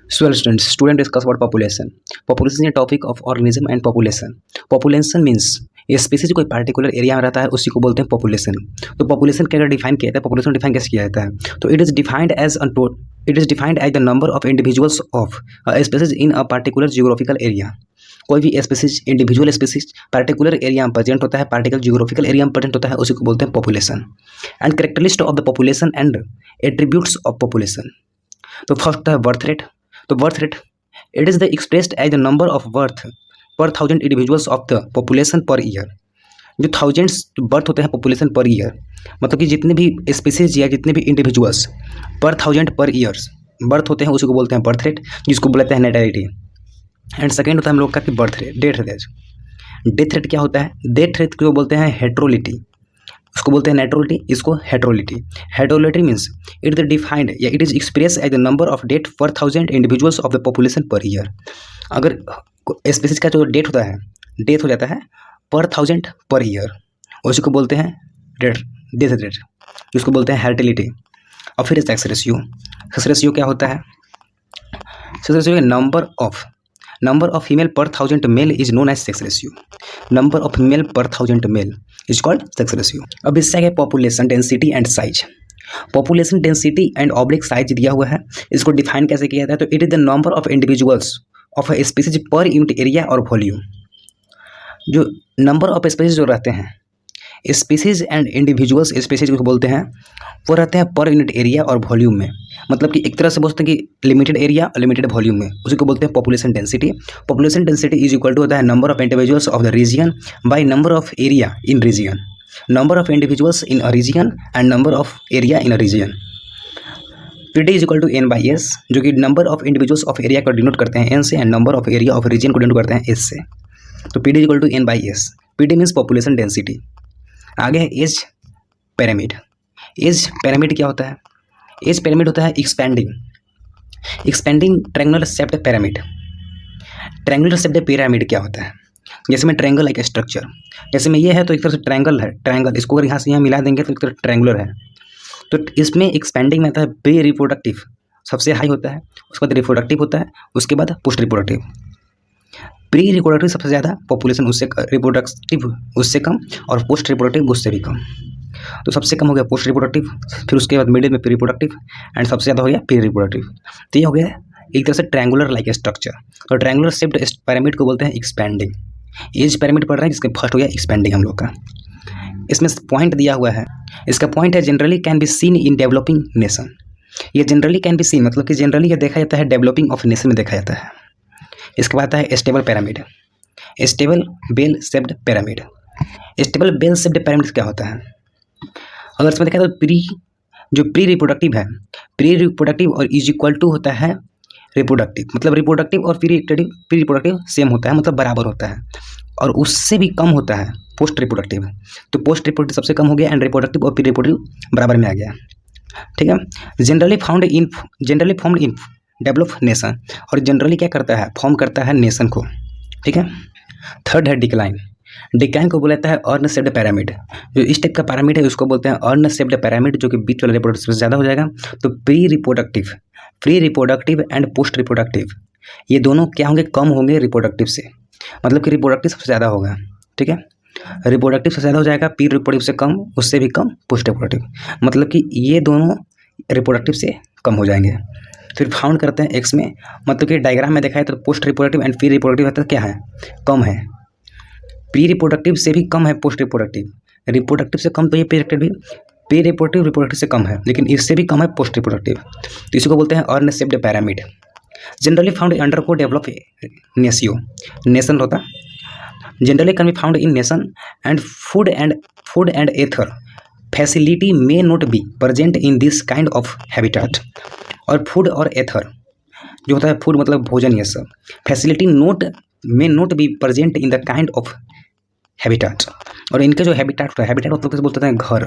So, student discuss about population. Population is a topic of organism and population. Population means ये species कोई particular area में रहता है उसी को बोलते हैं पॉपुलेशन. तो पॉपुलेशन कैसे डिफाइन किया जाता है, पॉपुलेशन डिफाइन कैसे किया जाता है? तो it is defined as the number of individuals of species in a particular geographical area. कोई भी species individual species particular area में प्रेजेंट होता है, पार्टिकुलर जियोग्राफिकल एरिया में प्रेजेंट होता है, उसी को बोलते हैं population. And characteristic of the population and attributes of population. तो फर्स्ट है बर्थ रेट. तो birth rate it is the expressed as the number of birth per 1000 individuals of the population per year. जो thousands birth होते हैं population per year, मतलब कि जितने भी स्पीसीज या जितने भी इंडिविजुअल्स पर 1000 पर ईयर्स बर्थ होते हैं उसी को बोलते हैं बर्थ रेट, जिसको बोलते हैं नेटैलिटी. एंड सेकेंड होता है हम लोग का कि birth rate, death rate. Death rate क्या होता है? डेथ रेट को बोलते हैं हेट्रोलिटी, उसको बोलते हैं नेट्रोलिटी, इसको हेट्रोलिटी. हेट्रोलिटी मीन्स इट इज डिफाइंड या it is express as the number of death per 1000 individuals of the population per year. अगर स्पीसीज का जो डेथ होता है, डेथ हो जाता है पर 1000 पर ईयर, उसी को बोलते हैं डेथ रेट, जिसको बोलते हैं हेरिडिटी. और फिर सेक्स रेशियो. सेक्स रेशियो क्या होता है? Sex ratio number of female per 1000 male is known as sex ratio. Number of female per 1000 male is called sex ratio. अब इससे है population density and size. Population density and oblique size दिया हुआ है, इसको डिफाइन कैसे किया जाता है? तो it is the number of individuals of a species per unit area और वॉल्यूम. जो नंबर ऑफ स्पीसीज जो रहते हैं, स्पीसीज एंड इंडिविजुअल्स स्पीसीज को बोलते हैं, वो रहते हैं पर यूनिट एरिया और वॉल्यूम में. मतलब कि एक तरह से बोलते हैं कि लिमिटेड एरिया और लिमिटेड वॉल्यूम में, उसी को बोलते हैं population density. Population density is equal to होता है number of individuals of the region by number of area in region. Number of individuals in a region and number of area in a region. PD is equal to N by S, जो कि number of individuals of area को denote करते हैं N से, and number of area of region को denote करते हैं S से. तो PD is equal to N by S. PD means population density. आगे है एज पिरामिड. एज पिरामिड क्या होता है? एज पिरामिड होता है expanding triangular shaped pyramid. Triangular shaped pyramid क्या होता है? जैसे में ट्रायंगल लाइक स्ट्रक्चर, जैसे में ये है तो एक तरह से ट्रायंगल है, ट्रायंगल इसको अगर यहाँ से यहाँ मिला देंगे तो एक तरह ट्रायंगुलर है. तो इसमें एक्सपेंडिंग में आता है प्री रिप्रोडक्टिव, सबसे हाई होता है, उसके बाद रिप्रोडक्टिव होता है, उसके बाद पोस्ट रिप्रोडक्टिव. प्री रिप्रोडक्टिव सबसे ज़्यादा, पॉपुलेशन उससे रिप्रोडक्टिव उससे कम, और पोस्ट रिप्रोडक्टिव उससे भी कम. तो सबसे कम हो गया पोस्ट रिप्रोडक्टिव, फिर उसके बाद मिडिल में प्री रिप्रोडक्टिव, एंड सबसे ज़्यादा हो गया प्री रिप्रोडक्टिव. तो ये हो गया एक तरह से ट्रायंगुलर लाइक स्ट्रक्चर. और ट्रायंगुलर शेप्ड पिरामिड को बोलते हैं एक्सपेंडिंग. एज पिरामिड पढ़ रहे हैं, जिसके फर्स्ट हो गया एक्सपेंडिंग हम लोग का. इसमें पॉइंट दिया हुआ है, इसका पॉइंट है generally can be seen in developing nation. ये जनरली कैन बी सीन मतलब कि जनरली ये देखा जाता है डेवलपिंग ऑफ नेशन में देखा जाता है. इसके बाद आता है stable pyramid, stable bell shaped pyramid. Stable bell shaped pyramid क्या होता है? अगर इसमें देखा तो प्री रिप्रोडक्टिव है, प्री रिप्रोडक्टिव और इज इक्वल टू होता है रिप्रोडक्टिव. मतलब रिप्रोडक्टिव और प्री रिप्रोडक्टिव सेम होता है, मतलब बराबर होता है, और उससे भी कम होता है पोस्ट रिप्रोडक्टिव. तो पोस्ट रिप्रोडक्टिव सबसे कम हो गया, एंड रिप्रोडक्टिव और प्री रिप्रोडक्टिव बराबर में आ गया. ठीक है. Generally formed in develop nation. और जनरली क्या करता है? फॉर्म करता है नेशन को. ठीक है. थर्ड है डिक्लाइन. डिक्लाइन को बोलता है अर्न शेप्ड पिरामिड. जो इस टाइप का पिरामिड है उसको बोलते हैं अर्न शेप्ड पिरामिड, जो कि बीच वाला रिप्रोडक्टिव से ज़्यादा हो जाएगा. तो pre reproductive and post reproductive ये दोनों क्या होंगे? कम होंगे रिप्रोडक्टिव से. मतलब कि रिप्रोडक्टिव सबसे ज़्यादा होगा. ठीक है. रिप्रोडक्टिव सबसे ज़्यादा हो जाएगा, प्री रिप्रोडक्टिव से कम, उससे भी कम पोस्ट रिप्रोडक्टिव. मतलब कि ये दोनों रिप्रोडक्टिव से कम हो जाएंगे. फिर फाउंड करते हैं एक्स में, मतलब कि डायग्राम में देखा है तो post reproductive and pre reproductive होता है क्या है? कम है. प्री रिप्रोडक्टिव से भी कम है पोस्ट रिप्रोडक्टिव. रिप्रोडक्टिव से कम तो ये प्री रिप्रोडक्टिव से कम है, लेकिन इससे भी कम है पोस्ट रिप्रोडक्टिव. तो इसी को बोलते हैं urn shaped pyramid. Generally found under को डेवलप नेशन होता. Generally can be found in nation and food and other facility may not be present in this kind of habitat. और फूड और other जो होता है, फूड मतलब भोजन, ये सब facility may not be present in the kind of habitat. और इनके जो हैबिटेट होता है, हैबिटेट मतलब कैसे बोलते हैं? घर,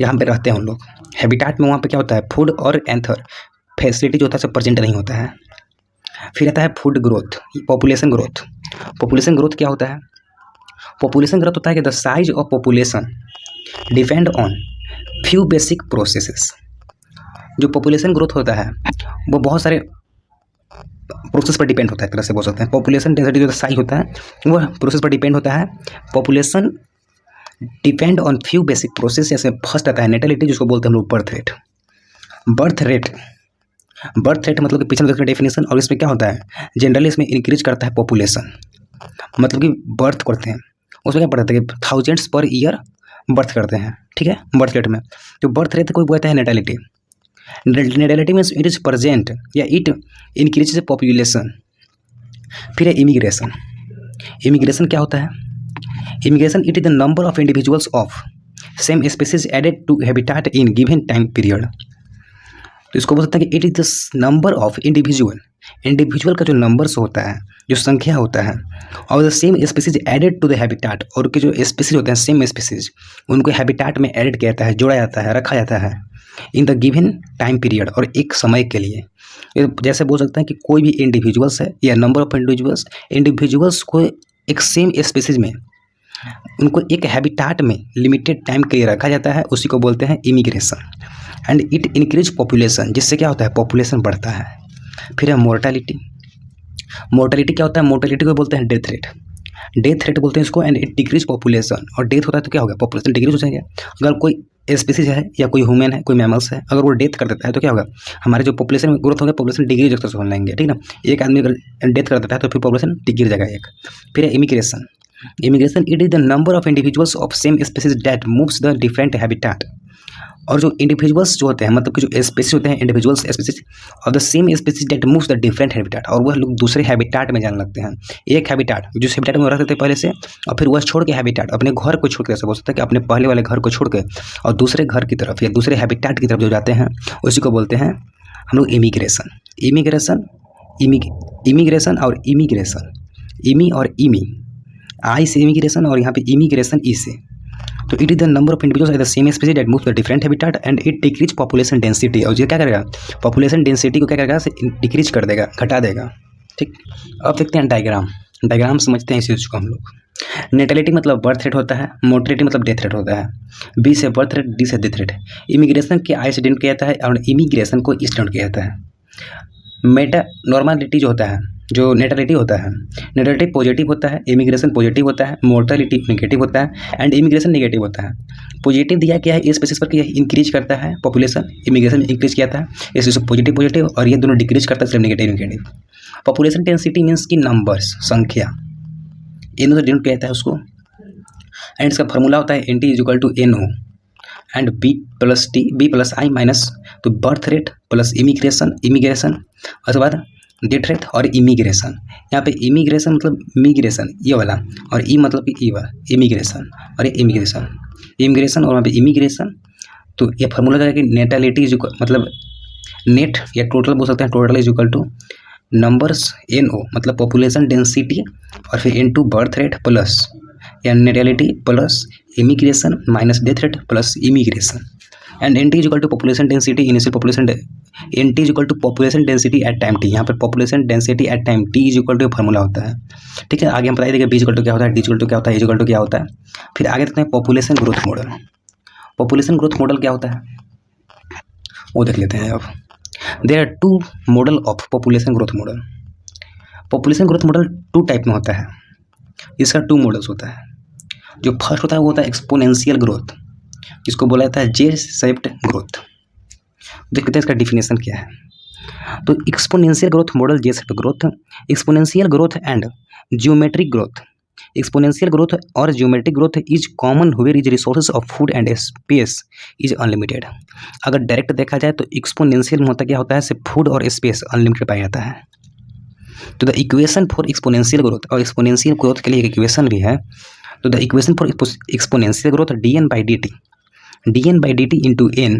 यहाँ पे रहते हैं हम लोग. हैबिटेट में वहाँ पे क्या होता है? फूड और एथर फैसिलिटी जो होता है सब प्रेजेंट नहीं होता है. फिर आता है food growth, population growth. Population growth क्या होता है? पॉपुलेशन ग्रोथ होता है कि the size of population depend on few basic processes. जो पॉपुलेशन ग्रोथ होता है वो बहुत सारे प्रोसेस पर डिपेंड होता है, एक तरह से बोल सकते हैं। पॉपुलेशन डेंसिटी जो साइज होता है वो प्रोसेस पर डिपेंड होता है। Population depend on few basic process. जैसे फर्स्ट आता है नेटेलिटी, जिसको बोलते हैं हम लोग बर्थ रेट। बर्थ रेट मतलब कि पिछले देखते हैं डेफिनेशन, और इसमें क्या होता है जनरली इसमें इंक्रीज करता है पॉपुलेशन, मतलब कि बर्थ करते हैं उसमें क्या पड़ता है कि थाउजेंड्स पर ईयर बर्थ करते हैं, ठीक है, बर्थ रेट में। तो बर्थ रेट को बोलते हैं natality. Natality means it is present या इट इंक्रीज पॉपुलेशन। फिर है इमिग्रेशन। इमिग्रेशन क्या होता है? Immigration it is the number of individuals of same species added to habitat in given time period. तो इसको बोल सकते हैं कि it is the number of individual का जो नंबर्स होता है, जो संख्या होता है, और the same species added to the habitat, और के जो स्पीसीज होते हैं सेम स्पीसीज उनको हैबिटेट में एडेड किया जाता है, जोड़ा जाता है, रखा जाता है in the given time period, और एक समय के लिए। जैसे बोल सकते हैं कि कोई भी इंडिविजुअल्स है या नंबर ऑफ इंडिविजुअल्स को एक सेम स्पीसीज में उनको एक हैबिटेट में लिमिटेड टाइम के लिए रखा जाता है, उसी को बोलते हैं immigration. And it increase population, जिससे क्या होता है पॉपुलेशन बढ़ता है। फिर है मोर्टेलिटी। मोर्टेलिटी क्या होता है? मोर्टेलिटी को बोलते हैं डेथ रेट। डेथ रेट बोलते हैं इसको। एंड इट डिक्रीज पॉपुलेशन, और डेथ होता है तो क्या होगा पॉपुलेशन डिक्रीज हो जाएगा। अगर कोई स्पीसीज है या कोई ह्यूमन है, कोई मैमल्स है, अगर वो डेथ कर देता है तो क्या होगा हमारे जो पॉपुलेशन में ग्रोथ होगा, पॉपुलेशन डिक्रीज हो जाएंगे, ठीक ना। एक आदमी अगर डेथ कर देता है तो फिर पॉपुलेशन गिर जाएगा एक। फिर है immigration. Immigration it is the number of individuals of same species that moves the different habitat. और जो इंडिविजुअल्स जो होते हैं, मतलब कि जो स्पीसीज होते हैं, individuals species of the same species that moves the different habitat, और वह लोग दूसरे हैबिटेट में जाने लगते हैं। एक हैबिटेट जिस हैबिटेट में रहते थे पहले से, और फिर वह छोड़ के हैबिटेट अपने घर को छोड़ के, ऐसा बोल सकते हैं कि अपने पहले वाले घर को छोड़ के और दूसरे घर की तरफ या दूसरे हैबिटेट की तरफ जो जाते हैं, उसी को बोलते हैं हम लोग इमिग्रेशन। इमिग्रेशन और इमिग्रेशन, इमी और इमी, आई से इमिग्रेशन और यहाँ पे इमिग्रेशन ई से। तो it is the number of individuals at the same species that moves the different habitat and it decrease population density. और ये क्या करेगा पॉपुलेशन डेंसिटी को क्या करेगा डिक्रीज कर देगा, घटा देगा, ठीक। अब देखते हैं डायग्राम समझते हैं इस चीज़ को हम लोग। नेटेलिटी मतलब बर्थ रेट होता है, मोर्टेलिटी मतलब डेथ रेट होता है। बी से बर्थ रेट, डी से डेथ रेट। इमिग्रेशन के आई से डिनोट किया जाता है और इमिग्रेशन को इस डिनोट किया जाता है। मेटा नॉर्मलिटी जो होता है, जो नेटेलिटी होता है, नेटेलिटी पॉजिटिव होता है, इमिग्रेशन पॉजिटिव होता है, मोर्टेलिटी नेगेटिव होता है, एंड इमिग्रेशन नेगेटिव होता है। पॉजिटिव दिया क्या है इस स्पेसिस पर कि यह इंक्रीज करता है पॉपुलेशन, इमिग्रेशन इंक्रीज किया था, इससे पॉजिटिव, और ये दोनों डिक्रीज करता है सिर्फ नेगेटिव। पॉपुलेशन डेंसिटी मीन्स की नंबर्स, संख्या, इन दोनों डिनोट किया जाता है उसको। एंड इसका फॉर्मूला होता है NT = NO and B+I minus, तो बर्थ रेट प्लस इमिग्रेशन, उसके बाद डेथ रेट और इमिग्रेशन। यहाँ पे इमिग्रेशन मतलब मिग्रेशन ये वाला, और ई मतलब कि ई वाला इमिग्रेशन, और ये इमिग्रेशन और वहाँ पे इमिग्रेशन। तो ये फार्मूला है कि नेटेलिटी मतलब नेट या टोटल बोल सकते हैं, टोटल = नंबर्स NO मतलब पॉपुलेशन डेंसिटी, और फिर इनटू बर्थ रेट प्लस या natality plus immigration minus death rate plus immigration. And NT = population density, initial population, NT = population density at time T। यहाँ पर population density at time T = formula होता है, ठीक है। आगे हम बताइए B = क्या होता है, D = क्या होता है, E = क्या होता है। फिर आगे देखते हैं population growth model. Population growth model क्या होता है वो देख लेते हैं। अब there are 2 model of population growth model. Population growth model 2 type में होता है, इसका 2 मॉडल्स होता है। जो फर्स्ट होता है वो होता है एक्सपोनेंशियल ग्रोथ, इसको बोला जाता है जे शेप्ड ग्रोथ। देखते हैं इसका डिफिनेशन क्या है। तो exponential growth model, J shaped growth, exponential growth and geometric growth. Exponential growth और geometric growth is common where is resources of food and space is unlimited. अगर डायरेक्ट देखा जाए तो एक्सपोनेंशियल में होता क्या होता है, सिर्फ फूड और स्पेस अनलिमिटेड पाया जाता है। तो the equation for exponential growth, और एक्सपोनेंशियल ग्रोथ के लिए एक इक्वेशन भी है। तो the equation for exponential growth dn/dt into n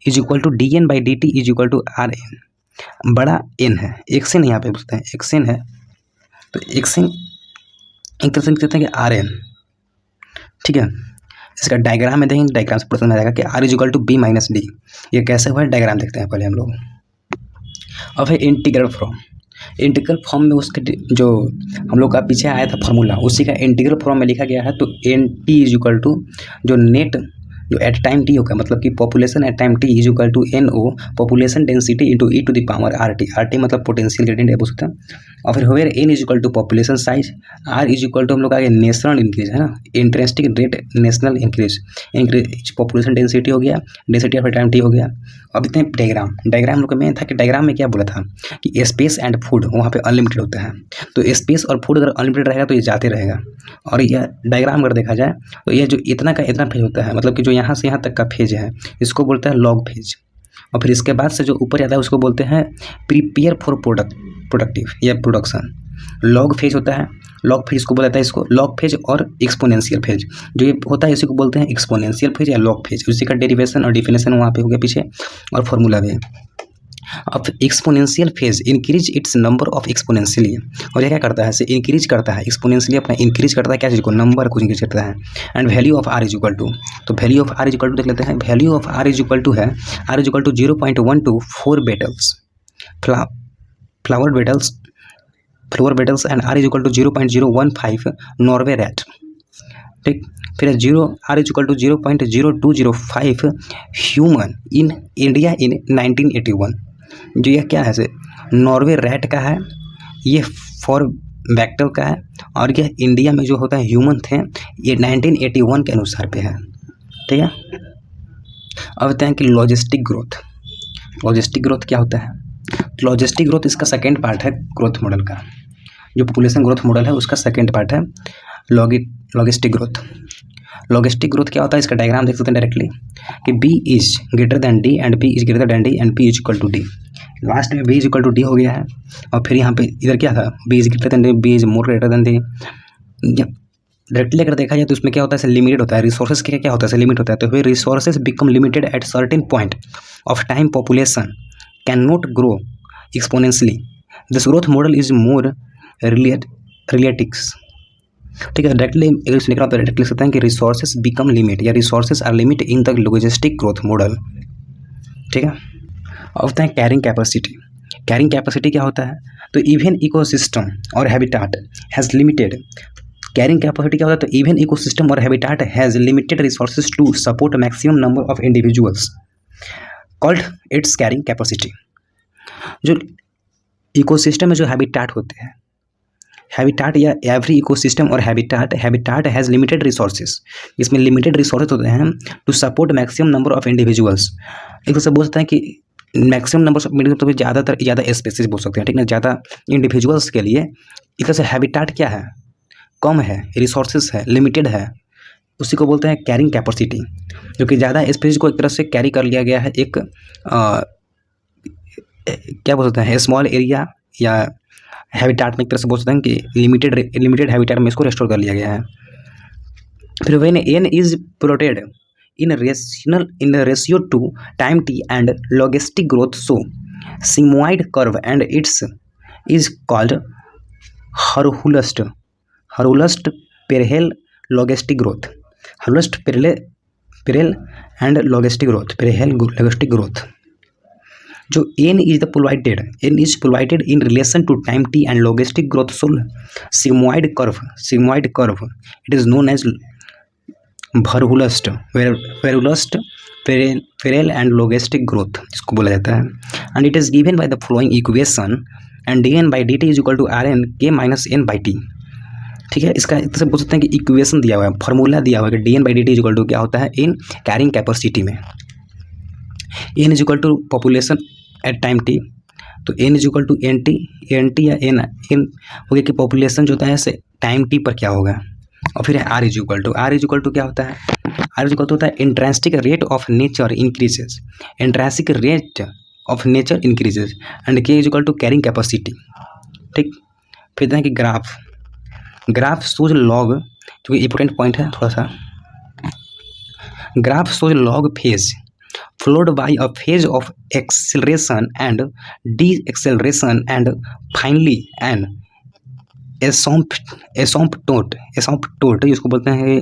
is equal to dn/dt is equal to Rn। बड़ा n है, एक्सन यहाँ पे पूछते हैं, एक्सन है तो एक्सन एक तरह से लिख सकते हैं कि Rn, ठीक है। इसका डायग्राम में देखेंगे, डायग्राम से प्रश्न में आएगा कि R = B - D। ये कैसे हुआ है डायग्राम देखते हैं पहले हम लोग। अब है इंटीग्रल फॉर्म में उसके जो हम लोग का पीछे आया था फार्मूला, उसी का इंटीग्रल फॉर्म में लिखा गया है। तो NT = जो नेट जो एट टाइम टी होगा, मतलब कि population at time T is equal to N O population density into E to the power R T मतलब पोटेंशियल ग्रेडियंट है सकता है। और फिर where N is equal to population size, R is equal to हम लोग आगे national increase है ना, interesting rate national increase population density हो गया, डेंसिटी ऑफ टाइम टी हो गया। अब इतने डायग्राम लोग में था कि डायग्राम में क्या बोला था कि स्पेस एंड फूड वहाँ पे अनलिमिटेड होता है, तो स्पेस और फूड अगर अनलिमिटेड रहेगा तो ये जाते रहेगा। और यह डायग्राम अगर देखा जाए तो ये जो इतना का इतना फेज होता है, मतलब कि जो यहाँ से यहाँ तक का फेज है इसको बोलते हैं लॉग फेज। और फिर इसके बाद से जो ऊपर जाता है उसको बोलते हैं प्रिपेयर फॉर प्रोडक्टिव या प्रोडक्शन। लॉग फेज होता है, लॉग फेज को बोला जाता है इसको लॉग फेज और एक्सपोनेंशियल फेज। जो ये होता है इसी को बोलते हैं एक्सपोनेंशियल फेज या लॉग फेज। उसी का डेरिवेशन और डिफिनेशन वहाँ पे हो गया पीछे और फॉर्मूला भी। अब exponential phase increase its number of exponentially, और ये क्या करता है इसे इंक्रीज करता है एक्सपोनेंशियली, अपना इंक्रीज करता है क्या चीज़ को, नंबर को इंक्रीज करता है। And value of R is equal to, तो value of R is equal to देख लेते हैं। Value of R is equal to है R is equal to 0.124 beetles flower beetles and R is equal to 0.015 Norway rat. ठीक, फिर आर is equal टू 0.0205 human in India in 1981। जो यह क्या है से नॉर्वे रैट का है, ये फॉर बैक्टल का है, और यह इंडिया में जो होता है ह्यूमन थे ये 1981 के अनुसार पे है। ठीक है, अब बताएं कि लॉजिस्टिक ग्रोथ क्या होता है। लॉजिस्टिक ग्रोथ इसका सेकेंड पार्ट है ग्रोथ मॉडल का, जो पॉपुलेशन ग्रोथ मॉडल है उसका सेकेंड पार्ट है लॉजिस्टिक ग्रोथ क्या होता है, इसका डायग्राम देख सकते हैं डायरेक्टली कि B is greater than D and B is greater than D and P is equal to D। Last में B is equal to D हो गया है, और फिर यहाँ पे इधर क्या था B is greater than D, B is more greater than D। जब डायरेक्टली अगर देखा जाए तो इसमें क्या होता है, लिमिटेड होता है, रिसोर्सेज क्या होता है, लिमिट होता है। तो फिर resources become limited at certain point of time, population can not grow exponentially, this growth model is more realistic. ठीक है, डायरेक्टली लिख रहा डायरेक्टली लिख सकते हैं कि रिसोर्सेज बिकम लिमिट या resources are limit in the logistic growth model. ठीक है, अब होता है कैरिंग कैपेसिटी क्या होता है, तो इवन इकोसिस्टम और habitat has limited. Carrying capacity क्या होता है, तो इवन इकोसिस्टम और habitat has limited resources to support maximum number of individuals called its carrying capacity. जो इकोसिस्टम में जो हैबिटाट होते हैं, हैबिटाट या एवरी इकोसिस्टम और हैबिटाट हैज़ लिमिटेड रिसोर्सेज, इसमें लिमिटेड रिसोर्सेज होते हैं to support maximum number of individuals. एक तरह से बोल सकते हैं कि मैक्सिमम नंबर ऑफ इंडिविजुअल, तो ज़्यादा स्पेसिस बोल सकते हैं, ठीक है, ज़्यादा इंडिविजुअल्स के लिए। एक तरह से हैबिटाट क्या है, कम है, रिसोर्सेज है, लिमिटेड है, उसी को बोलते हैं कैरिंग कैपेसिटी, जो कि ज़्यादा स्पेस को एक तरह से कैरी कर लिया गया है एक क्या बोल सकते हैं स्मॉल एरिया या हैबिटाट में एक तरह से बोल सकते हैं कि लिमिटेड हैबिटाट में इसको रेस्टोर कर लिया गया है। फिर when n is plotted in ratio two time t and logistic growth so sigmoid curve and its is called Hurlbust parallel logistic growth, Hurlbust parallel and logistic growth। जो n is polluted in relation to time t and logistic growth so sigmoid curve it is known as Hurlbust parallel and logistic growth इसको बोला जाता है। and it is given by the following equation and dn by dt is equal to rn k minus n by t। ठीक है, इसका एक तरह से बोल सकते हैं कि इक्वेशन दिया हुआ है, फार्मूला दिया हुआ है कि D N by D T is equal to क्या होता है इन कैरिंग कैपेसिटी में। N is equal to population at time T, तो N is equal to N T या एन हो गया कि पॉपुलेशन जो होता है से टाइम टी पर क्या होगा। और फिर आर इज इक्वल टू क्या होता है, आर इज इक्वल टू होता है intrinsic rate of nature increases, and K is equal to carrying capacity. ठीक, फिर देखते हैं कि ग्राफ शोज लॉग, जो कि इंपॉर्टेंट पॉइंट है थोड़ा सा, graph shows log phase followed by a phase of acceleration and deceleration and finally an asymptote जिसको बोलते हैं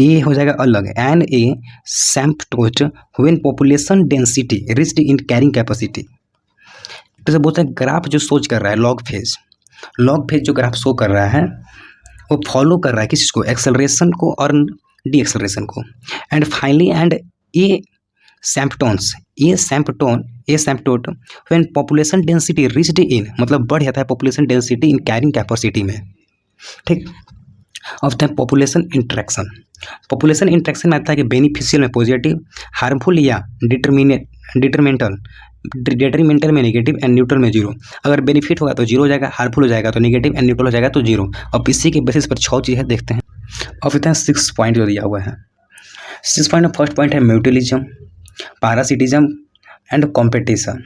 ए हो जाएगा अलग an asymptote when population density reached in carrying capacity. तो से बोलते हैं ग्राफ जो सोच कर रहा है लॉग फेज जो ग्राफ शो कर रहा है वो फॉलो कर रहा है किस चीज़ को, एक्सेलरेशन को और डी एक्सेलरेशन को। And finally and asymptotes asymptote when population density reached in, मतलब बढ़ जाता है population density in carrying capacity में, ठीक। ऑफ द पॉपुलेशन इंट्रैक्शन में आता है कि बेनिफिशियल में पॉजिटिव, हार्मफुल या डिटरमिनेंटल में नेगेटिव एंड न्यूट्रल में जीरो। अगर बेनिफिट होगा तो जीरो हो जाएगा, हार्मफुल हो जाएगा तो नेगेटिव एंड न्यूट्रल हो जाएगा तो जीरो। अब इसी के बेसिस पर 6 चीज़ें देखते हैं। अब इतना 6 पॉइंट जो दिया हुआ है, 6 पॉइंट में फर्स्ट पॉइंट है mutualism, parasitism and competition,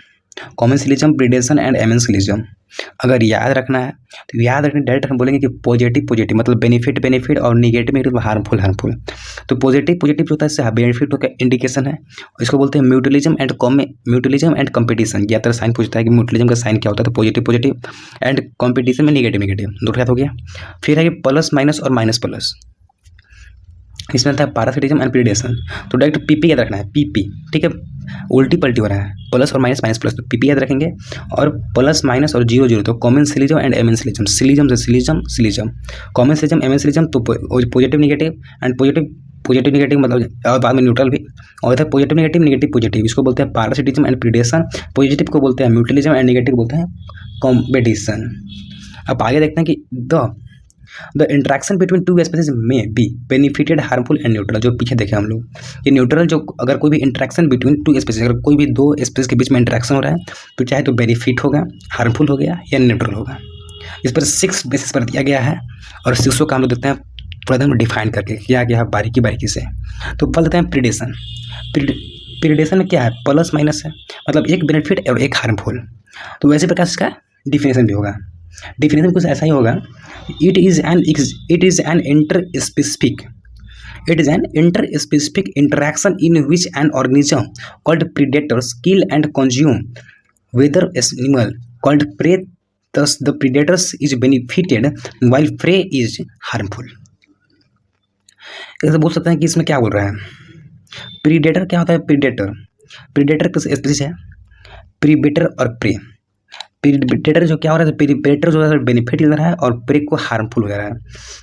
commensalism, predation and amensalism. अगर याद रखना है तो याद रखना, डायरेक्ट हम बोलेंगे कि पॉजिटिव मतलब बेनिफिट और नेगेटिव हार्मफुल। तो पॉजिटिव जो होता है इससे बेनिफिट का इंडिकेशन है, इसको बोलते हैं म्यूटिलिज्म एंड कंपटीशन। या तरह साइन पूछता है कि म्यूटिलिज्म का साइन क्या होता है, तो पॉजिटिव एंड कंपटीशन में नेगेटिव दो हो गया। फिर है कि प्लस माइनस और माइनस प्लस, इसमें आता है पैरासिटिज्म एंड प्रीडेशन। तो डायरेक्ट पीपी याद रखना है, पीपी, ठीक है, उल्टी पलटी हो रहा है, प्लस और माइनस प्लस, तो पीपी याद रखेंगे। और प्लस माइनस और जीरो तो कॉमेंसलिज्म एंड एमेंसलिज्म, सिलिज्म से सिलिज्म, कॉमेंसलिज्म एमेंसलिज्म, तो पॉजिटिव नेगेटिव मतलब, और बाद में न्यूट्रल भी, और इधर पॉजिटिव नेगेटिव, इसको बोलते हैं पैरासिटिज्म एंड प्रीडेशन। पॉजिटिव को बोलते हैं म्यूटिलिज्म एंड नेगेटिव बोलते हैं कॉम्पिटिशन। अब आगे देखते हैं कि the interaction between two species में be benefited, harmful and neutral. जो पीछे देखे हम लोग, ये न्यूट्रल, जो अगर कोई भी इंट्रैक्शन बिटवीन टू स्पीसीज, अगर कोई भी दो स्पीसीज के बीच में इंट्रैक्शन हो रहा है तो चाहे तो बेनिफिट होगा, हार्मफुल हो गया या न्यूट्रल होगा। इस पर 6 बेसिस पर दिया गया है और 6 का हम लोग देखते हैं थोड़ा सा डिफाइन करके किया गया है बारीकी से। तो पहले देते हैं प्रीडेशन। प्रीडेशन में क्या है, प्लस माइनस है, मतलब एक बेनिफिट और एक हार्मफुल। तो वैसे प्रकार इसका डिफिनेशन भी होगा, डिफिनेशन कुछ ऐसा ही होगा, it is an interspecific interaction in which an organism called predators kill and consume whether animal called prey, thus the predators is benefited while prey is harmful। ऐसे बोल सकते हैं कि इसमें क्या बोल रहा है, प्रीडेटर क्या होता है, प्रीडेटर किस स्पीसीज है, प्रीडेटर और प्रे। प्रीडेटर जो क्या हो रहा है, प्रीडेटर जो है बेनिफिट ले रहा है और प्रे को हार्मफुल हो रहा है।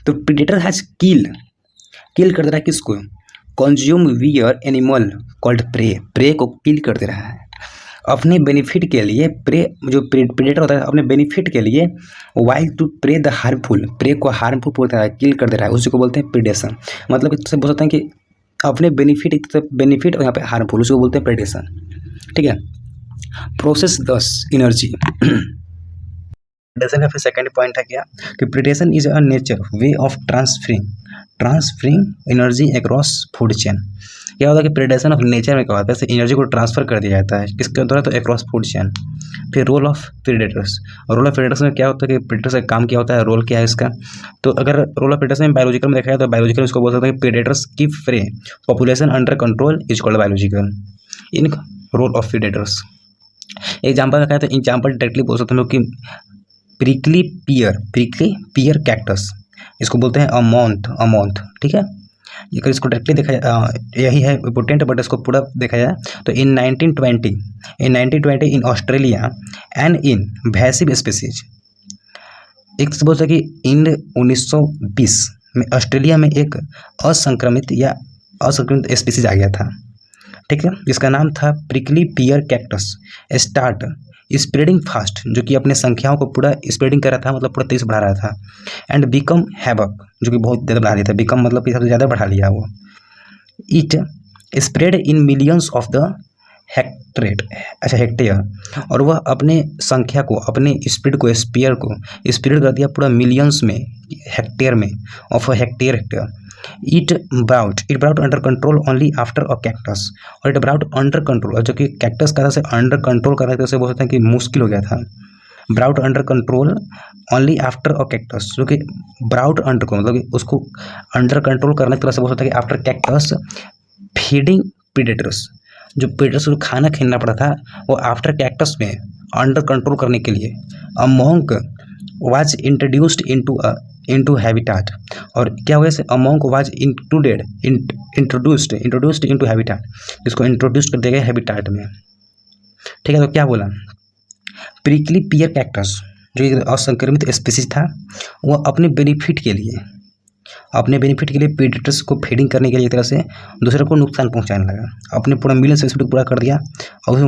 तो प्रीडेटर हैज किल कर दे रहा है किसको, consume where animal called prey को किल कर दे रहा है अपने बेनिफिट के लिए। प्रे जो प्रीडेटर होता है अपने बेनिफिट के लिए, while to prey the harmful, prey को हार्मफुल बोलता है, किल कर दे रहा है, उसी को बोलते हैं प्रीडेशन। मतलब इससे बोल सकते हैं कि अपने बेनिफिट और यहाँ पे हार्मफुल, उसको बोलते हैं प्रीडेशन, ठीक है। Process 10 energy. प्रीडेशन का फिर सेकंड पॉइंट है क्या कि predation is a nature way of transferring energy across food chain. क्या होता है कि प्रीडेशन ऑफ नेचर में क्या होता है, एनर्जी को ट्रांसफर कर दिया जाता है किसके द्वारा, तो अक्रॉस फूड चेन। फिर रोल ऑफ प्रीडेटर्स, और रोल ऑफ प्रीडेटर्स में क्या होता है कि प्रीडेटर्स का काम क्या होता है, रोल क्या है इसका। तो अगर रोल ऑफ प्रीडेटर्स में बायोलॉजिकल में देखा जाए तो बायोलॉजिकल इसको बोल सकते हैं कि predators keep prey population under control is called biological in role of predators. Example रखा है तो एग्जाम्पल डायरेक्टली बोल सकते हैं लोग कि प्रिकली पियर कैक्टस, इसको बोलते हैं अमोंथ, ठीक है। अगर इसको डायरेक्टली देखा जाए, यही है इम्पोर्टेंट, बट इसको पूरा देखा जाए तो in 1920 in Australia and invasive species, एक तो बोल सकते कि इन 1920 में ऑस्ट्रेलिया में एक असंक्रमित स्पीसीज आ गया था, ठीक है, जिसका नाम था प्रिकली पियर कैक्टस। स्टार्ट स्प्रेडिंग फास्ट, जो कि अपने संख्याओं को पूरा स्प्रेडिंग कर रहा था, मतलब पूरा तेज बढ़ा रहा था। एंड बिकम हैवक, जो कि बहुत ज़्यादा बढ़ा दिया था, बिकम मतलब कि सबसे ज़्यादा बढ़ा लिया वो। It spread in millions of the hectare, और वह अपने संख्या को, अपने स्प्रेड कर दिया पूरा मिलियंस में, हेक्टेयर में, of hectare. It brought under control only after a cactus, और इट ब्राउट अंडर कंट्रोल, जो कि कैक्टस का से अंडर कंट्रोल कर रहे थे, उसे बोल सकते हैं कि मुश्किल हो गया था। Brought under control only after a cactus, जो कि ब्राउट अंडर को मतलब कि उसको अंडर कंट्रोल करने की तरह से बोल सकते हैं कि आफ्टर कैक्टस फीडिंग प्रीडेटर्स, जो प्रीडेटर्स को खाना खिलाना पड़ा था वो आफ्टर कैक्टस में अंडर कंट्रोल करने के लिए a monk was introduced into habitat, और क्या हुआ, a monk was introduced into habitat, जिसको इंट्रोड्यूस कर दिया गया हैबिटेट में, ठीक है। तो क्या बोला, प्रिकली पियर कैक्टस जो एक असंक्रमित स्पीसीज था, वह अपने बेनिफिट के लिए अपने बेनिफिट के लिए प्रीडेटर्स को फीडिंग करने के लिए एक तरह से दूसरे को नुकसान पहुंचाने लगा, अपने पूरा मिलियन स्पेसीज को पूरा कर दिया और उस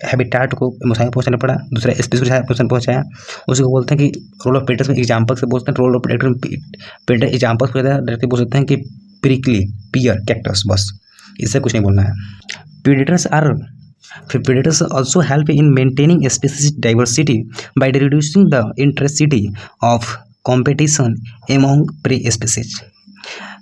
हैबिटाट को नुकसान पहुंचाना पड़ा, दूसरा स्पेसीज को नुकसान पहुंचाया। उसको बोलते हैं कि रोल ऑफ प्रीडेटर्स में एग्जाम्पल से बोलते हैं, रोल ऑफ प्रीडेटर एग्जाम्पल्स को डायरेक्टली बोल सकते हैं कि प्रिकली, पियर, कैक्टस, बस इससे कुछ नहीं बोलना है। Predators also help in maintaining species diversity by reducing the intensity of competition among prey species.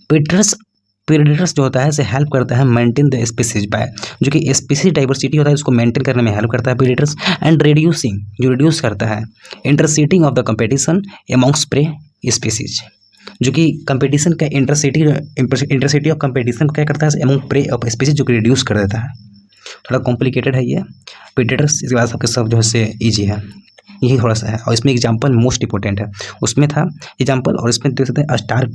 Predators जो होता है इसे हेल्प करता है मेंटेन द स्पीसीज बाय, जो कि स्पीसीज डाइवर्सिटी होता है उसको मेंटेन करने में हेल्प करता है प्रीडेटर्स, एंड रिड्यूसिंग, जो रिड्यूस करता है interspecific of the competition amongst prey species, जो कि कंपटीशन का इंटरसिटी ऑफ कंपटीशन क्या करता है एमॉन्ग प्रे ऑफ स्पीसीज, जो कि रिड्यूस कर देता है। थोड़ा कॉम्प्लिकेटेड है ये प्रीडेटर्स, इसके बाद सबके सब जो है ईजी है, यही थोड़ा सा है। और इसमें एग्जांपल मोस्ट इंपॉर्टेंट है, उसमें था एग्जांपल, और इसमें देख सकते हैं स्टार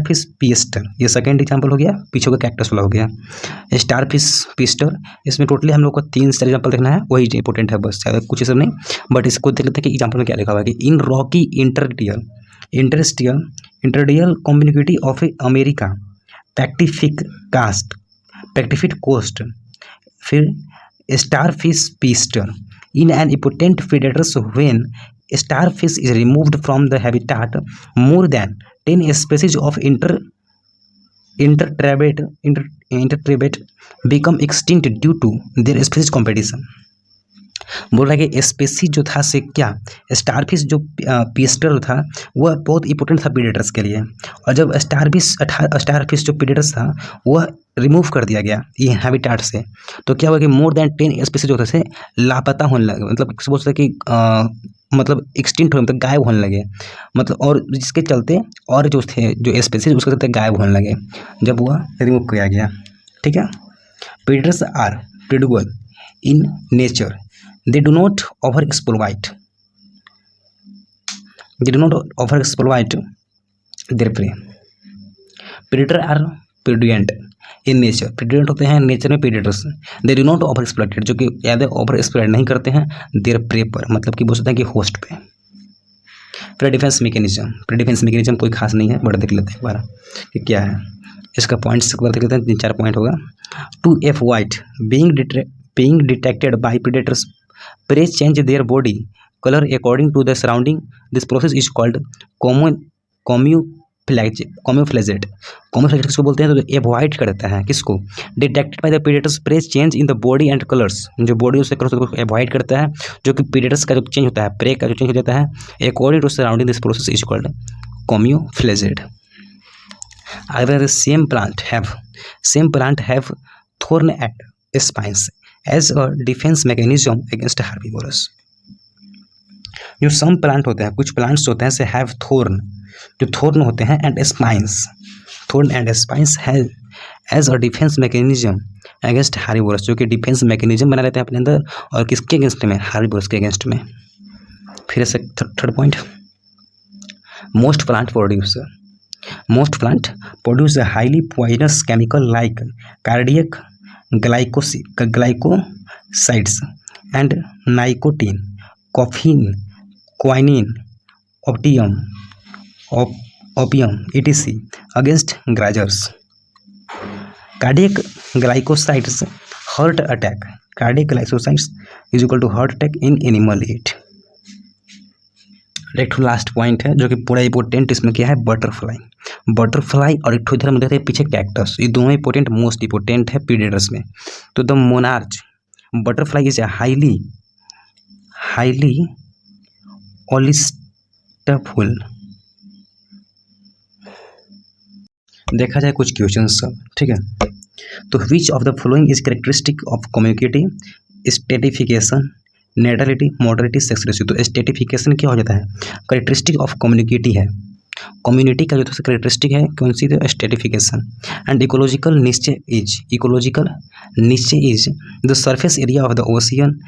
फिश पिस्टर, ये सेकंड एग्जांपल हो गया, पीछे का कैक्टस वाला हो गया स्टार फिश पिस्टर। इसमें टोटली हम लोग को 3 एग्जांपल देखना है, वही इंपॉर्टेंट है, बस ज़्यादा कुछ सब नहीं, बट इसको देख लेते हैं कि एग्जाम्पल में क्या लिखा हुआ है कि in rocky intertidal community of America Pacific coast, फिर starfish Pisaster is an important predators when starfish is removed from the habitat more than 10 species of invertebrate become extinct due to their species competition. बोल रहा है कि species जो था से क्या starfish जो पिस्टर था वह बहुत इंपॉर्टेंट था प्रीडेटर्स के लिए, और जब स्टारफिश जो प्रीडेटर्स था वह रिमूव कर दिया गया ये हैबिटेट से, तो क्या हुआ कि मोर देन 10 स्पीसीज होते से लापता होने लगे, मतलब बोल सकते कि मतलब एक्सटिंक्ट होने, मतलब गायब होने लगे, मतलब, और जिसके चलते और जो थे जो स्पीसीज उसके चलते गायब होने लगे जब वह रिमूव किया गया। ठीक है, predators are predictable in nature, they do not overexploit their prey. Predator are predient in nature, predient होते हैं नेचर में predators, they do not overexploit, जो कि ज़्यादा ओवर एक्सप्लॉइट नहीं करते हैं देयर प्रे पर, मतलब कि बोल सकते हैं कि होस्ट पे। फिर डिफेंस मैकेनिज्म कोई खास नहीं है, बट देख लेते हैं एक बार कि क्या है इसका पॉइंट्स, एक बार देख लेते हैं, 3-4 पॉइंट होगा। To avoid being detected by predators, prey change their body color according to the surrounding. This process is called camouflage. किसको बोलते हैं, तो एवॉइड करता है किसको, detected by the predators, prey change in the body and colours, जो body उससे colours को एवॉइड करता है, जो कि प्रीडेटर्स का जो चेंज होता है, प्रे का जो चेंज हो जाता है according to surrounding, this process is called camouflage. Either same plant have thorn at spines as a defense mechanism against herbivores. जो सम प्लांट होते हैं, कुछ प्लांट्स होते हैं से हैव थोर्न, जो थोर्न होते हैं, and spines, thorn and spines है as a defence mechanism against herbivores, जो कि डिफेंस मैकेनिज्म बना लेते हैं अपने अंदर, और किसके अगेंस्ट में, हार्बिवोरस के अगेंस्ट में। फिर से third point, most plant produce highly poisonous chemical like cardiac glycosides and nicotine, caffeine, quinine, opium, etc. against grazers. Cardiac glycosides heart attack. Cardiac glycosides is equal to heart attack in animal eat. एक last point है जो कि पूरा important, इसमें क्या है, butterfly और एक इधर में देखते हैं पीछे कैक्टस, ये दोनों इंपॉर्टेंट, मोस्ट इंपॉर्टेंट है प्रीडेटर्स में। तो the monarch butterfly is highly distasteful. देखा जाए कुछ क्वेश्चन सब, ठीक है। तो which of the following is characteristic of community, stratification, natality, mortality, sex ratio. तो स्ट्रेटिफिकेशन क्या हो जाता है, कैरेक्टरिस्टिक ऑफ कम्युनिटी है, कम्युनिटी का जो तो कैरेक्टरिस्टिक है कौन सी, तो stratification. And ecological niche is the surface area of the ocean,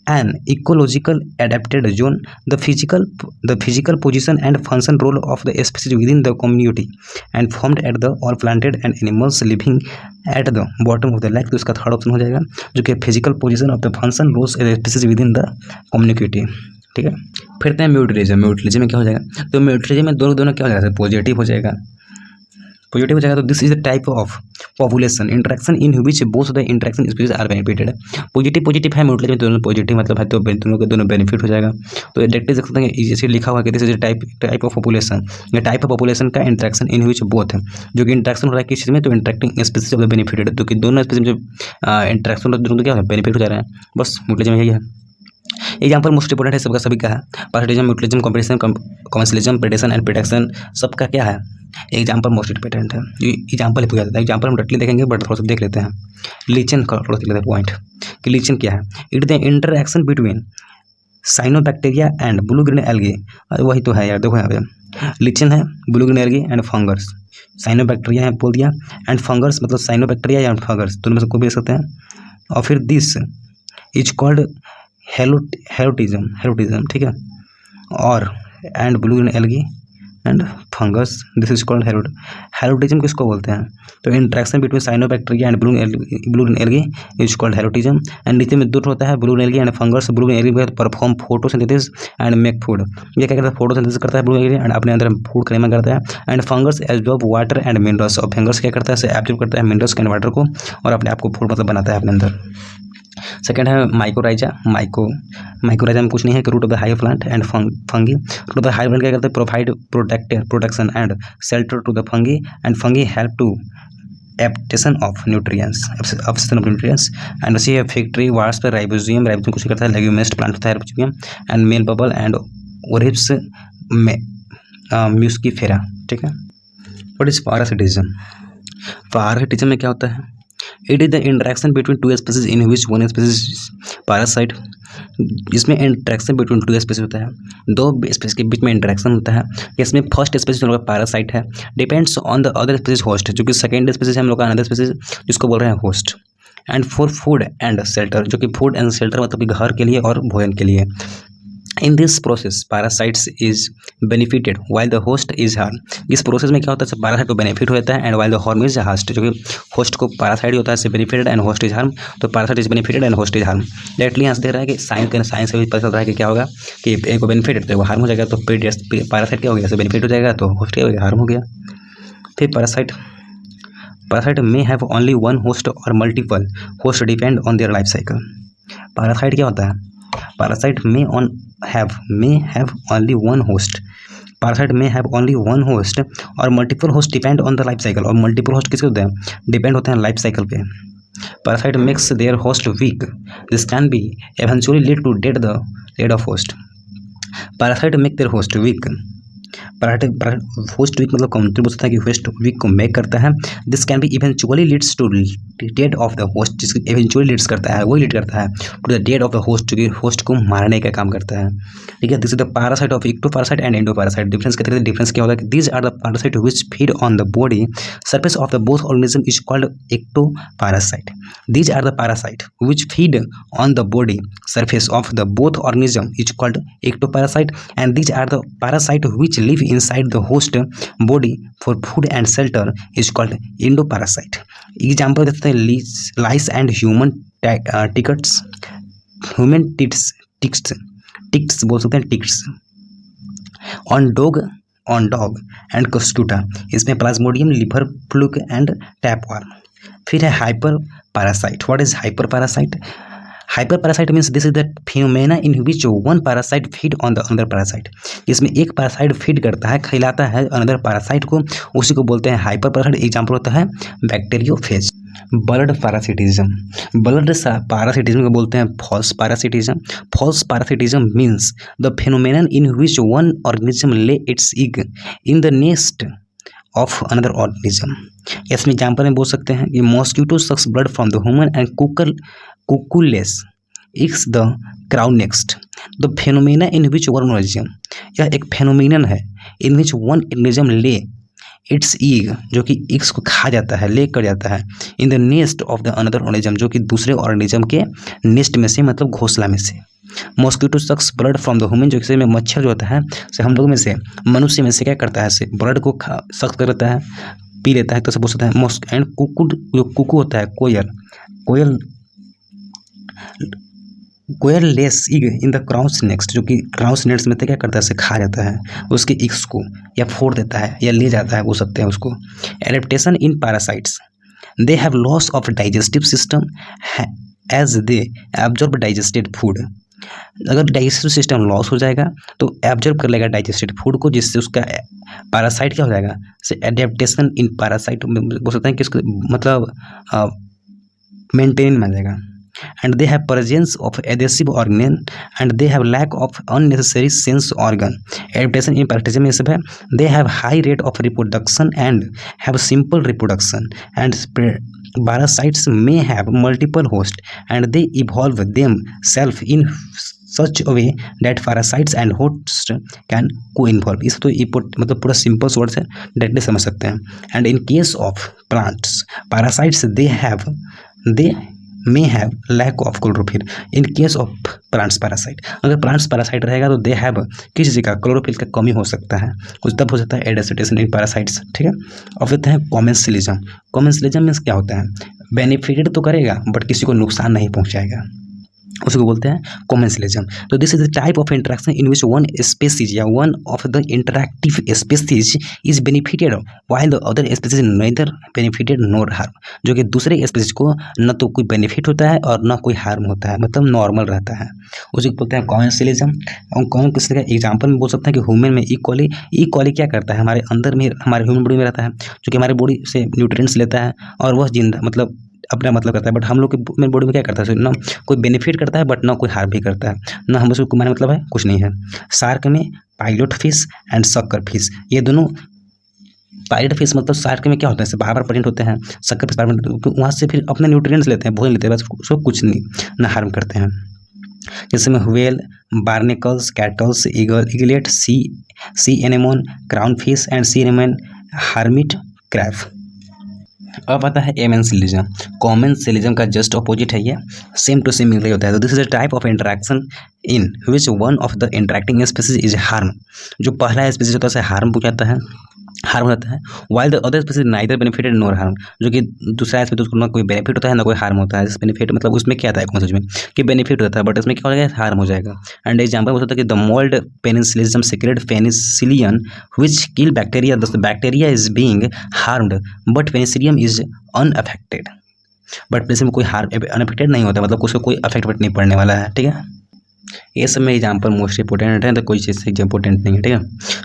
an ecological adapted zone, the physical position and function role of the species within the community and formed at the or planted and animals living at the bottom of the lake। तो इसका third option हो जाएगा जो कि physical position of the function roles species within the community. ठीक है। फिर हैं म्यूटलिज्म। म्यूटलिज्म में क्या हो जाएगा, तो म्यूटलिज्म में दोनों क्या हो जाएगा, पॉजिटिव हो जाएगा, पॉजिटिव हो जाएगा। तो this is the type of population interaction in which both the interaction species are benefited. Positive है म्यूटलिज्म, दोनों पॉजिटिव मतलब है, तो दोनों के दोनों बेनिफिट हो जाएगा। तो डायरेक्टली देख सकते हैं जैसे लिखा हुआ है कि this is type of population, ये टाइप ऑफ पॉपुलेशन का इंटरेक्शन इन विच बोथ है, जो कि इंटरेक्शन हो रहा है किस चीज़ में, तो interacting species of the benefited, तो कि दोनों स्पीशीज में जो इंटरेक्शन हो रहा है दोनों क्या है, बेनिफिट हो जा रहा है। बस म्यूटलिज्म यही है। एग्जाम्पल मोस्ट इंपोर्टेंट है सबका, सभी का है, पार्टिज्म, mutualism, competition, कॉमर्शियलिज्म, predation and protection, सबका क्या है, एग्जाम्पल मोस्ट इंपोर्टेंट है। एग्जाम्पल ही पूछा जाता है, एग्जाम्पल हम डटली देखेंगे बट थोड़ा सा देख लेते हैं। लीचन का थोड़ा देख लेते हैं पॉइंट कि लीचन क्या है। It the interaction between cyanobacteria and blue green algae, वही तो है यार, देखो यहाँ पे लीचन है, blue green algae and fungus, cyanobacteria है बोल दिया, एंड फंगस मतलब साइनोबैक्टीरिया या फंगस दोनों में से कोई भी ले सकते हैं। और फिर दिस इज कॉल्ड हेलोटिज्म, ठीक है, और and blue green algae and fungus, this is called helotism किसको बोलते हैं, तो interaction between cyanobacteria and blue green algae is called helotism. And नीचे में दो होता है, blue green algae and fungus. Blue green algae perform photosynthesis and make food, ये क्या करता है, फोटोसिंथेसिस करता है ब्लू एल्गी एंड अपने अंदर फूड क्रेमा करता है। And fungus absorb water and minerals, और फंगस क्या करता है, एब्जॉर्ब करता है मिनरल्स एंड वाटर को और अपने आप को फूड मतलब बनाता है अपने अंदर। सेकेंड है माइकोराइजा। माइकोराइजा में कुछ नहीं है कि root of the high plant and fungi. Root of the high plant क्या करते हैं, provide protection and shelter to the fungi, and fungi help to absorption of nutrients, and वैसे फिग ट्री वार्स पर राइबोजियम कुछ करता है, लेग्यूमिनेस्ट प्लांट होता है rhizobium, and male bumble and ओरिप्स म्यूस्कीफेरा, ठीक है। व्हाट इज पैरासिटिज्म, पैरासिटिज्म में क्या होता है, it is the interaction between two species in which one species parasite, इसमें इंटरेक्शन बिटवीन टू स्पीसीज होता है, दो स्पीसीज के बीच में इंटरेक्शन होता है। इसमें फर्स्ट स्पीसीज हम लोग का पैरासाइट है, depends on the other species host, जो कि सेकेंड स्पीसीज है हम लोग का अनदर स्पीसीज जिसको बोल रहे हैं host. And for food and shelter, जो कि फूड एंड शेल्टर मतलब कि घर के लिए और भोजन के लिए। In this process parasites is benefited while the host is harm, इस प्रोसेस में क्या होता है, पैरासाइट को बेनिफिट होता है, and while the harm is hurt, जो कि होस्ट को पैरासाइट होता है benefited and host is harm, तो parasite is benefited and host is harm. Directly यहाँ से दे रहा है कि साइंस से भी पता चल रहा है कि क्या होगा कि एक को बेनिफिटेड तो हार्म हो जाएगा, तो पैरासाइट क्या हो गया, बेनिफिट हो जाएगा तो होस्ट क्या हो गया, हार्म हो गया। फिर parasite may have only one host और multiple host depend on their life cycle. Parasite क्या होता है, parasite may have only one host, parasite may have only one host और multiple host depend on the life cycle, और multiple host किसके होते हैं, depend होते हैं लाइफ साइकिल पे। Parasite makes their host weak, this can be eventually lead to death of host. Parasite make their host weak, host weak मतलब कमजोर बोल सकता है कि होस्ट वीक को मेक करता है। This can be eventually leads to death of the host, जिसको इवेंचुअली लीड्स करता है वही लीड करता है to the death of the host, जो कि होस्ट को मारने का काम करता है, ठीक है। This is the parasite of ectoparasite and endoparasite. Difference कहते हैं, डिफरेंस क्या होता है कि these are the parasite which feed on the body surface of the both organism is called ectoparasite. These are the parasite which feed on the body surface of the both organism is called ectoparasite, and these are the parasite which live inside the host body for food and shelter is called endoparasite. Example देते हैं lice and human tickets, human ticks बोल सकते हैं ticks, on dog and coscuta, इसमें Plasmodium, liver fluke and tapeworm. फिर है hyper parasite. What is hyper parasite, hyper parasite means this is the phenomena in which one parasite feed on the another parasite, जिसमें एक parasite feed करता है, खिलाता है another parasite को, उसी को बोलते हैं हाइपर पैरासाइट। एग्जाम्पल होता है bacteriophage. Blood parasitism, blood parasitism को बोलते हैं false parasitism. False parasitism means the phenomena in which one organism lay its egg in the nest of another organism. इसमें एग्जाम्पल में बोल सकते हैं कि mosquito sucks blood from the human and cuckoo lays eggs the crown next. The phenomena in which one organism, यह एक phenomenon है in which one organism lay its egg, जो कि इग्स को खा जाता है, ले कर जाता है, in the nest of the another organism, जो कि दूसरे ऑर्गेनिज्म के नेस्ट में से मतलब घोंसला में से। Mosquito sucks blood from the human, जो कि मच्छर जो होता है से हम लोग में से मनुष्य में से क्या करता है, से ब्लड को सक्स कर लेता है, पी लेता है, तो सब बोल सकता है मॉस्क। एंड कुकू, जो कुकू होता है कोयल गोयर lays egg in the crows next, जो कि क्राउस नेट्स में तो क्या करता है, इसे खा जाता है उसके इग्स को, या फोड़ देता है या ले जाता है, बोल सकते हैं उसको। Adaptation in parasites, they have loss of digestive system as they absorb digested food. अगर डाइजेस्टिव सिस्टम लॉस हो जाएगा तो एब्जॉर्ब कर लेगा डाइजेस्टेड फूड को, जिससे उसका पैरासाइट क्या हो जाएगा, से एडेप्टेशन इन पैरासाइट बोल सकते हैं कि उसको मतलब मेंटेन में आ जाएगा। And they have presence of adhesive organ and they have lack of unnecessary sense organ. Adaptation in parasite में ये सब है। They have high rate of reproduction and have simple reproduction and parasites may have multiple hosts and they evolve themselves in such a way that parasites and hosts can co-involve। इस तो मतलब पूरा simple word है, directly समझ सकते हैं। And in case of plants parasites they may have lack of chlorophyll. In case of plants parasite, अगर plants parasite रहेगा तो दे हैव किस चीज़ का, क्लोरोफिल का कमी हो सकता है, कुछ तब हो सकता है एडेप्टेशन इन पैरासाइट्स। ठीक है। अब कहते हैं कॉमेंसलिज्म। कॉमेंसलिज्म मीन्स क्या होता है, बेनिफिटेड तो करेगा बट किसी को नुकसान नहीं पहुंचाएगा, उसको बोलते हैं कॉमेंसलिज्म। तो this is the type of interaction in which one species या one of the interactive species is benefited while the other species neither benefited nor harm. जो कि दूसरे स्पीसीज को न तो कोई बेनिफिट होता है और न कोई हार्म होता है, मतलब नॉर्मल रहता है, उसी को बोलते हैं कॉमेंसलिज्म। और कौन किसी का एग्जाम्पल में बोल सकते हैं कि ह्यूमन में इक्वली क्या करता है, हमारे अंदर में, हमारे ह्यूमन बॉडी में रहता है, जो कि हमारे बॉडी से न्यूट्रिएंट्स लेता है और वह जिंदा मतलब अपना मतलब करता है। बट हम लोग के बॉडी में क्या करता है, ना कोई बेनिफिट करता है बट ना कोई हार्म भी करता है, ना हम उसको हमारा मतलब है कुछ नहीं है। शार्क में pilot fish and sucker fish, ये दोनों, पायलट फिश मतलब शार्क में क्या होता है, बार बार प्रेजेंट होते हैं, सक्कर फिश वहाँ से फिर अपने न्यूट्रिएंट्स लेते हैं, भोजन लेते हैं, बस उसको कुछ नहीं ना हार्म करते हैं। जैसे में whale, barnacles, cattles, egret, sea anemone, crown fish and sea anemone, hermit crab. अब आता है एमेंसिलिज्म। कॉमेंसलिज्म का जस्ट अपोजिट है, ये सेम टू सेम मिल होता है। तो this is a type of interaction in which one of the interacting species is harm. जो पहला स्पीसीज होता है उसे हार्म पहुंचाता है, हार्म होता है, while the other species neither benefited nor harm. जो कि दूसरा स्पीसीज उसको ना कोई बेनिफिट होता है ना कोई हार्म होता है। बेनिफिट मतलब उसमें क्या आता है कॉमेंसलिज्म में कि बेनिफिट होता है बट इसमें क्या हो जाएगा, हार्म हो जाएगा। एंड एग्जाम्पल हो सकता है कि the mould penicillium secrete penicillin which kill bacteria, the bacteria is being harmed but penicillium is unaffected. But penicillium कोई अनअफेक्टेड नहीं होता, मतलब उसको कोई अफेक्ट नहीं पड़ने वाला है। ठीक है, ये सब में एग्जाम्पल मोस्ट इंपोर्टेंट है, तो कोई चीज़ से इंपॉर्टेंट नहीं है। ठीक है,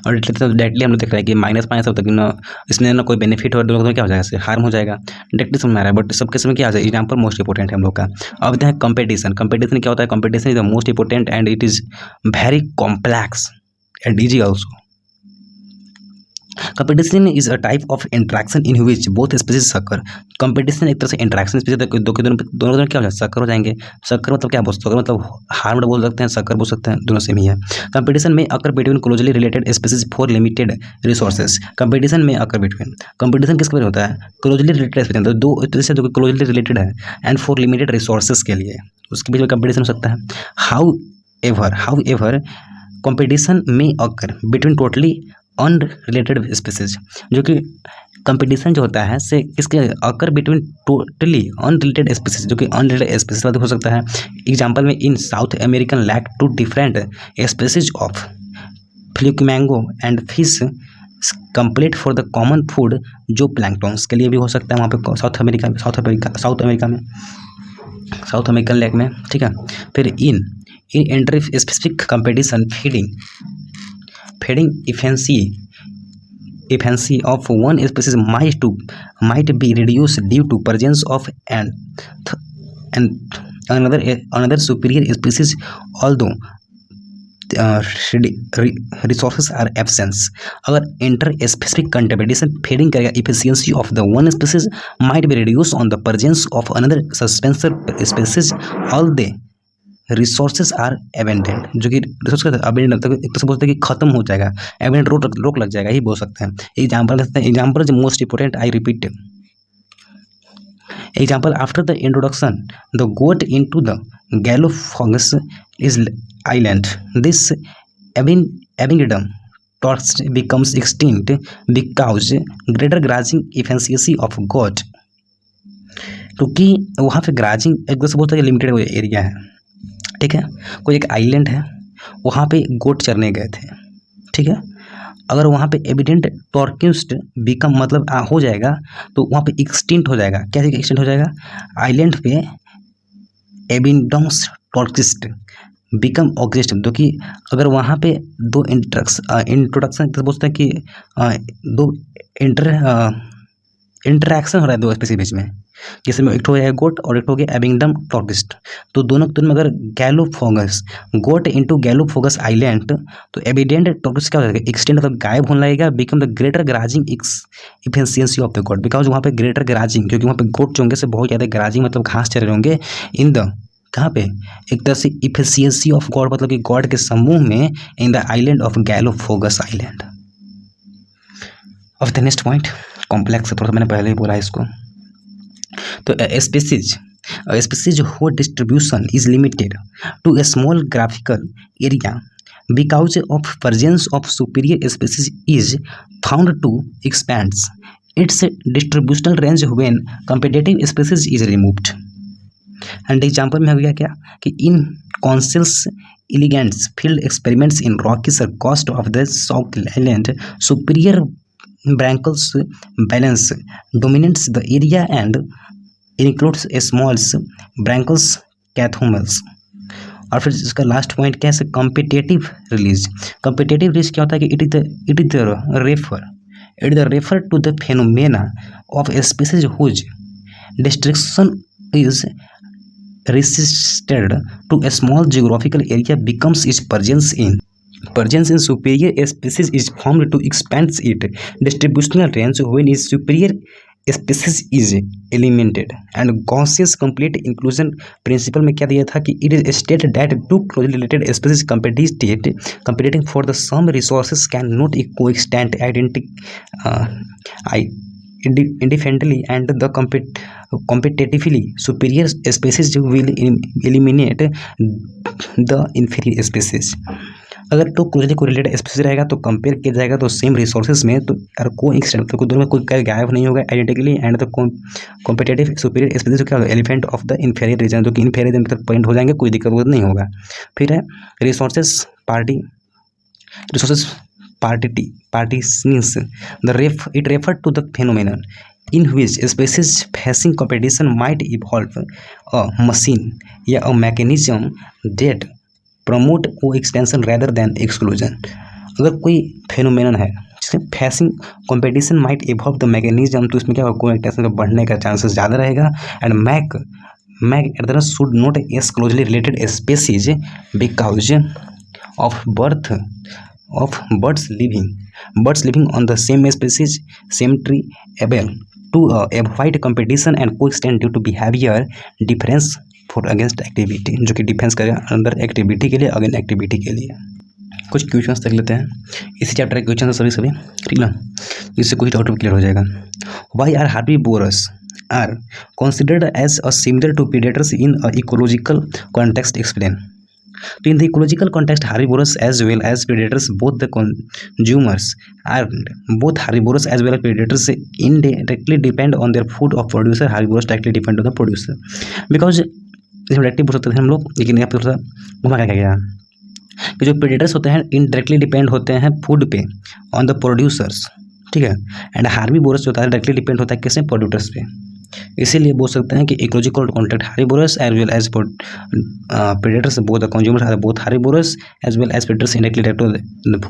और डायरेक्टली हम लोग देख रहे हैं कि -5 तक ना इसमें ना कोई बेनिफिट हो, दोनों क्या हो जाएगा, हार्म हो जाएगा, डायरेक्टली समझ में आ रहा है। बट सबके समय क्या आ जाए, एग्जाम्पल मोस्ट इंपोर्टेंट है हम लोग का। अब देखते हैं कंपटीशन। कंपटीशन क्या होता है, competition is the most important and it is very complex and easy also. Competition is a type of interaction in which both species sucker. Competition एक तरह से इंट्रैक्शन स्पीसीज दोनों क्या हो जाए, सकर हो जाएंगे। सकर मतलब क्या बोल सकते हैं, मतलब हार्म बोल सकते हैं, सकर बोल सकते हैं, दोनों सेम ही है। कंपटीशन में occur between closely related species for limited resources. Competition में अकर बिटवीन, कंपटीशन किसके लिए होता है, क्लोजली रिलेटेड स्पीसीज, तो दो एक तरह से जो क्लोजली रिलेटेड है एंड फॉर लिमिटेड रिसोर्सेज के लिए, उसके बीच में कंपटीशन हो सकता है। हाउ एवर कंपटीशन में occur between totally unrelated species. जो कि कंपटीशन जो होता है से किसके occur between totally unrelated species, जो कि अनरिलेटेड स्पीसीज हो सकता है। एग्जांपल में in South American lake two different species of flamingo and fish compete for the common food, जो प्लैंक्टन्स के लिए भी हो सकता है वहाँ पे साउथ अमेरिकन लैक में। ठीक है, फिर in interspecific competition feeding efficiency of one species might be reduced due to presence of another superior species, although resources are absence. अगर इंटर स्पेसिफिक कंपटीशन फीडिंग करेगा, efficiency of the one species might be reduced on the presence of another successor species, although resources are abundant. जो कि resource का abandoned एक तो से बोलते हैं कि खत्म हो जाएगा, एबेंडेंट रोक लग जाएगा, ही बोल सकते हैं। एग्जाम्पल लेते हैं, example is most important, I repeat. Example after the introduction the goat into the Galapagos is island, this Abingdon tortoise becomes extinct because greater grazing efficiency of goat. क्योंकि वहाँ पे ग्राजिंग एक से बोलते हैं लिमिटेड एरिया है, ठीक है, कोई एक आइलैंड है, वहाँ पे गोट चरने गए थे, ठीक है। अगर वहाँ पे एविडेंट टॉर्किस्ट बिकम मतलब हो जाएगा तो वहाँ पे एक्सटिंक्ट हो जाएगा। क्या एक्सटिंक्ट हो जाएगा? आइलैंड पे एविडेंस टॉर्किस्ट बिकम ऑक्सिस्ट, जो कि अगर वहाँ पे दो इंट्रोडक्शन बोलते हैं कि दो इंटरेक्शन हो रहा है दो स्पीसीज बीच में, जैसे में एक हो गया गोट और एक हो गया एबिंगडम टॉर्किस्ट, तो दोनों के में अगर Galapagos goat into Galapagos island, तो एविडेंट टॉर्किस्ट क्या हो जाएगा? एक्सटेंड मतलब गायब होने लगेगा, become the greater grazing efficiency of the goat, because वहाँ पे ग्रेटर ग्राजिंग, क्योंकि वहाँ पे गोट जो होंगे से बहुत ज़्यादा ग्राजिंग मतलब घास चर रहे होंगे इन द कहाँ पे एक तरह से इफिशियंसी ऑफ गॉड मतलब कि गॉड के समूह में in the island of Galapagos island. Of the next point complex, थोड़ा सा मैंने पहले ही बोला इसको। तो स्पीसीज हो distribution is limited to a small graphical area because of presence of superior species is found to expands its distributional range when competitive species is removed. And example में हो गया क्या कि in Connell's elegant field experiments in rocky seacoast of the south island superior barnacles Balanus dominates the area and includes a small barnacles Chthamalus. और फिर इसका last point क्या है? Competitive release. कॉम्पिटेटिव रिलीज क्या होता है कि it is the refer to the phenomena of a species whose destruction is resisted to a small geographical area becomes its presence in superior species is formed to expand its distributional range when its superior species is eliminated। and Gauss's complete inclusion principle में क्या दिया था कि it is stated that two closely related species competing for the same resources cannot coexist independently and the competitively superior species will eliminate the inferior species। अगर to closely correlated species रहेगा तो compare किया जाएगा तो same resources में, तो अगर को एक्सटेंड तो दोनों में कोई गायब नहीं होगा identically. And the competitive superior species क्या होगा? Elephant of the inferior region, जो कि इन्फीरियर रीजन तक पॉइंट हो जाएंगे, कोई दिक्कत नहीं होगा। फिर है resources partitionings it referred to the phenomenon in which species facing competition might evolve a machine या a mechanism that promote co-extension rather than exclusion। अगर कोई फेनोमेनन है जिसमें facing competition might evolve the mechanism, तो इसमें क्या होगा? को-एक्सटेंशन बढ़ने का चांसेस ज़्यादा रहेगा। And MacArthur the should not as closely related species because of birds living on the same species same tree able to avoid competition and coexist due to behavior difference for against activity, जो कि defence करेगा अंदर activity के लिए against activity के लिए। कुछ questions देख लेते हैं, इसी चैप्टर के क्वेश्चन सभी ठीक ना, इससे कुछ डाउट क्लियर हो जाएगा। Why are herbivores are considered as a similar to predators in a ecological context? Explain। तो in the ecological context, herbivores as well as predators, both the consumers and both herbivores as well as predators indirectly depend on their food of producer। herbivores directly depend on the producer because इसमें directly बोल सकते थे हम लोग, लेकिन यहाँ पे थोड़ा घुमा क्या गया कि जो प्रेडेटर्स होते हैं इनडायरेक्टली डिपेंड होते हैं फूड पे ऑन द प्रोड्यूसर्स, ठीक है। एंड हार्बीवोरस जो होता है डायरेक्टली डिपेंड होता है किससे? प्रोड्यूसर्स पे। इसीलिए बोल सकते हैं कि ecological contact herbivorous as well as predators both the consumers are both herbivorous as well as predators indirectly direct the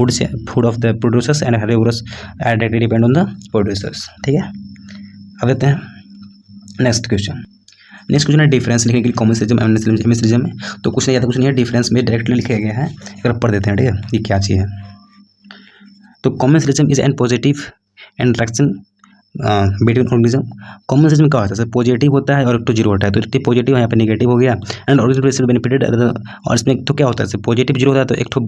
food of the producers and herbivorous are directly depend on the producers, ठीक है। अब लेते हैं next question है difference लिखने के लिए common system एमिसिज्म में। तो कुछ नहीं ज़्यादा कुछ नहीं है, डिफरेंस में डायरेक्टली लिखा गया है, एक बार पढ़ देते हैं, ठीक है, ये क्या चीज़ है। तो common system is an positive interaction between organism. Common system क्या होता है? पॉजिटिव होता है और एक तो जीरो होता है, तो एक पॉजिटिव यहाँ पे नेगेटिव हो गया। एंड ऑर्गेनिज्म बेनिफिटेड, और इसमें तो क्या होता है? पॉजिटिव जीरो होता है तो एक तो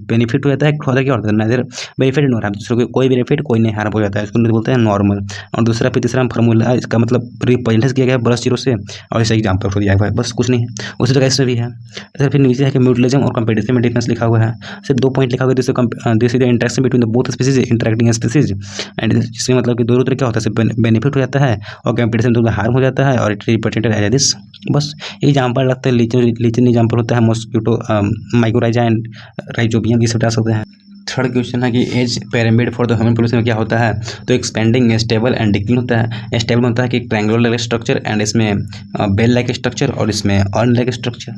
बेनिफिट हो जाता है, एक होता है क्या होता है? नेदर बेनिफिट नॉर हार्म, दूसरे को कोई बेनिफिट कोई नहीं हार्म हो जाता है, इसको बोलते हैं नॉर्मल। और दूसरा फिर तीसरा फार्मूला इसका मतलब रिप्रेजेंट किया गया है बस जीरो से, और इसे एग्जाम्पल दिया गया है, बस कुछ नहीं है। उसी तरह इसमें भी है। फिर नीचे है कि म्यूटलिज्म और कंपेटिशन में डिफरेंस लिखा हुआ है, सिर्फ 2 पॉइंट लिखा हुआ है। This is the interaction between the both species interacting species, and इसमें मतलब कि दोनों तरह क्या होता है, इससे बेनिफिट हो जाता है और कंपटीशन में हार्म हो जाता है और इट रिप्रेजेंटेड एज दिस। बस एग्जाम्पल लगता है लीचन एग्जाम्पल होता है मॉस्किटो, माइक्रोराइजा एंड राइजोबियम, ये सब बता सकते हैं। थर्ड क्वेश्चन है कि age pyramid for the human population में क्या होता है, तो एक्सपेंडिंग, स्टेबल एंड डिक्लिन होता है। स्टेबल होता है कि ट्रायंगुलर स्ट्रक्चर एंड इसमें बेल लाइक स्ट्रक्चर और इसमें अर्न लाइक स्ट्रक्चर,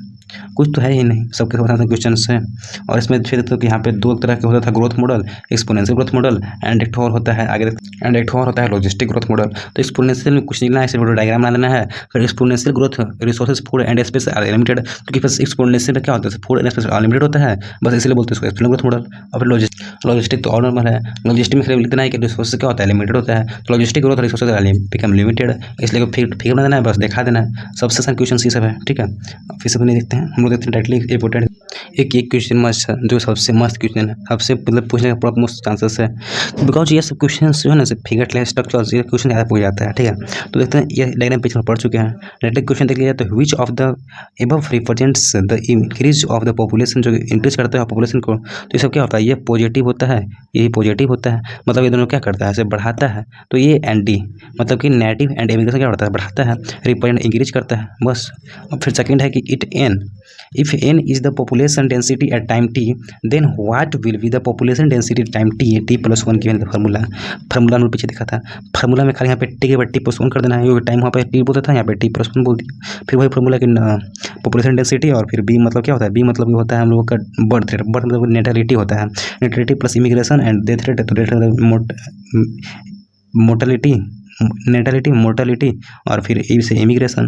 कुछ तो है ही नहीं, सबके बताते हैं क्वेश्चन से। और इसमें फिर तो कि यहाँ पे दो तरह के होता था growth model, exponential growth model and एक और होता है आगे एंड एक और होता है लॉजिस्टिक ग्रोथ मॉडल। तो एक्सपोनेंशियल में कुछ नहीं लेना है, सिर्फ डायग्राम बना लेना है। फिर exponential growth resources food and space are limited, क्योंकि बस एक्सपोनेंशियल में क्या होता है, फूड एंड स्पेस अनलिमिटेड होता है, बस इसलिए बोलते हैं इसको एक्सपोनेंशियल ग्रोथ मॉडल। और फिर लॉजिस्टिक तो और नॉर्मल है, लॉजिस्टिक में सिर्फ लिखना है कि रिसोर्सेज क्या होता है, लिमिटेड होता है, तो logistic growth resources become limited, इसलिए फिगर बना देना है, बस दिखा देना है। सबसे आसान क्वेश्चन ये सब है, ठीक है। फिर से नहीं देखते हैं हम लोग, देखते हैं डायरेक्टली इंपॉर्टेंट एक क्वेश्चन मस्त है, जो सबसे मस्त क्वेश्चन है, सबसे मतलब पूछने का प्रॉपर मोस्ट चांसेस है, बिकॉज ये सब क्वेश्चन जो है ना फिगर स्ट्रक्चर ये क्वेश्चन ज़्यादा पूछ जाता है, ठीक है। तो देखते हैं ये डायग्राम पेज पर पढ़ चुके हैं, डायरेक्टली क्वेश्चन देख लिया तो which of the above represents the increase of the population, जो इंक्रीज करता है पॉपुलेशन को, तो ये सब क्या होता है, ये पॉजिटिव होता है, ये पॉजिटिव होता है, मतलब ये दोनों क्या करता है, इसे बढ़ाता है। तो ये एंड डी मतलब कि नेटिव एंड इमिग्रेशन क्या करता है, बढ़ाता है, रिप्रेजेंट इंक्रीज करता है, बस। और फिर सेकंड है कि it N, if N is the population density at time T, then what will be the population density time T, T plus one की फार्मूला में पीछे दिखा था, फार्मूला में खाली यहाँ पे टी के बाद टी प्लस वन कर देना है, क्योंकि टाइम वहाँ पे टी बोलता था, यहाँ पे टी प्लस वन बोल दिया। फिर वही फार्मूला की पॉपुलेशन डेंसिटी, और फिर बी मतलब क्या होता है, बी मतलब ये होता है हम लोगों का बर्थ रेट, बर्थ मतलब नेटलिटी होता है, natality plus immigration and death rate, तो डेथ मोर्टेलिटी, नेटलिटी, मोर्टेलिटी और फिर ए से इमिग्रेशन।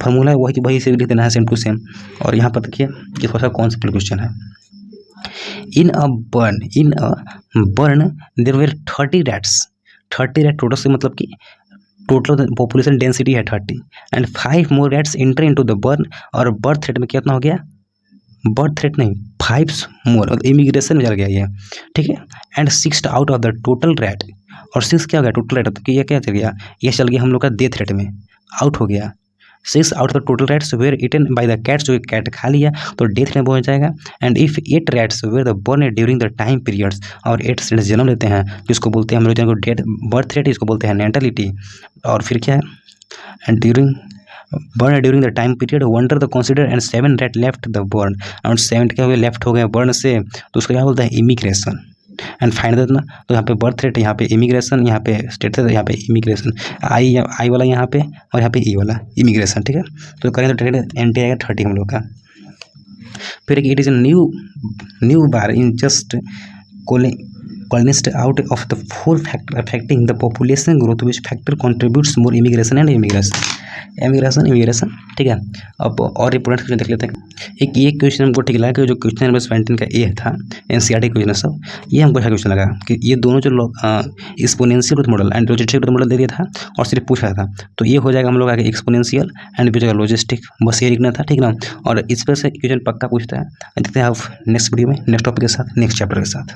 फार्मूला है वही से लिख देना है सेम टू सेम। और यहाँ पर देखिए ये थोड़ा सा कॉन्सेप्ट क्वेश्चन है। In a barn there were 30 rats, 30 rat total से मतलब कि टोटल पॉपुलेशन डेंसिटी है 30 and 5 more rats enter into the barn, और बर्थ रेट में कितना हो गया, बर्थ रेट नहीं 5 मोर, इमिग्रेशन में चल गया ये, ठीक है। And 6 out of the total rate, और 6 क्या हो गया टोटल रेट, तो ये क्या चल गया, ये चल गया हम लोग का डेथ रेट में, आउट हो गया। 6 out of the total rats were eaten by the cats, जो कैट खा लिया तो डेथ में पहुंच जाएगा। And if 8 rats were the born during the time periods, और 8 रेट्स जन्म लेते हैं, जिसको बोलते हैं हम लोग जिनको डेथ बर्थ रेट, इसको बोलते हैं नेटलिटी। और फिर क्या है, and burn during the time period wonder the consider, and 7 rat left the barn, और 7 क्या हो गए, लेफ्ट हो गए बर्न से, तो उसको क्या बोलते हैं, इमिग्रेशन। एंड फाइंड देना, तो यहाँ पे बर्थ रेट, यहाँ पे इमिग्रेशन, यहाँ पे स्टेट रेट, यहाँ पे इमिग्रेशन, आई वाला यहाँ पे और यहाँ पे ई वाला इमिग्रेशन, ठीक है। तो करेंगे तो एंटी आएगा 30 हम लोग का। फिर it is new bar in just colonized out of the 4 factor affecting the population growth, which factor contributes more immigration and immigration, ठीक है। अब और इंपोर्टेंट क्वेश्चन देख लेते हैं। एक ये क्वेश्चन हमको ठीक लगा कि जो क्वेश्चन नंबर 17 का ए था, एनसीईआरटी क्वेश्चन सब, ये हमको अच्छा क्वेश्चन लगा कि ये दोनों जो exponential growth model and logistic growth model दे दिया था और सिर्फ पूछ रहा था, तो ये हो जाएगा हम लोग आगे एक्सपोनेंशियल एंड भी जगह लॉजिस्टिक, बस ये लिखना था, ठीक ना। और इस पर से क्वेश्चन पक्का पूछता है। देखते हैं आप नेक्स्ट वीडियो में नेक्स्ट टॉपिक के साथ, नेक्स्ट चैप्टर के साथ।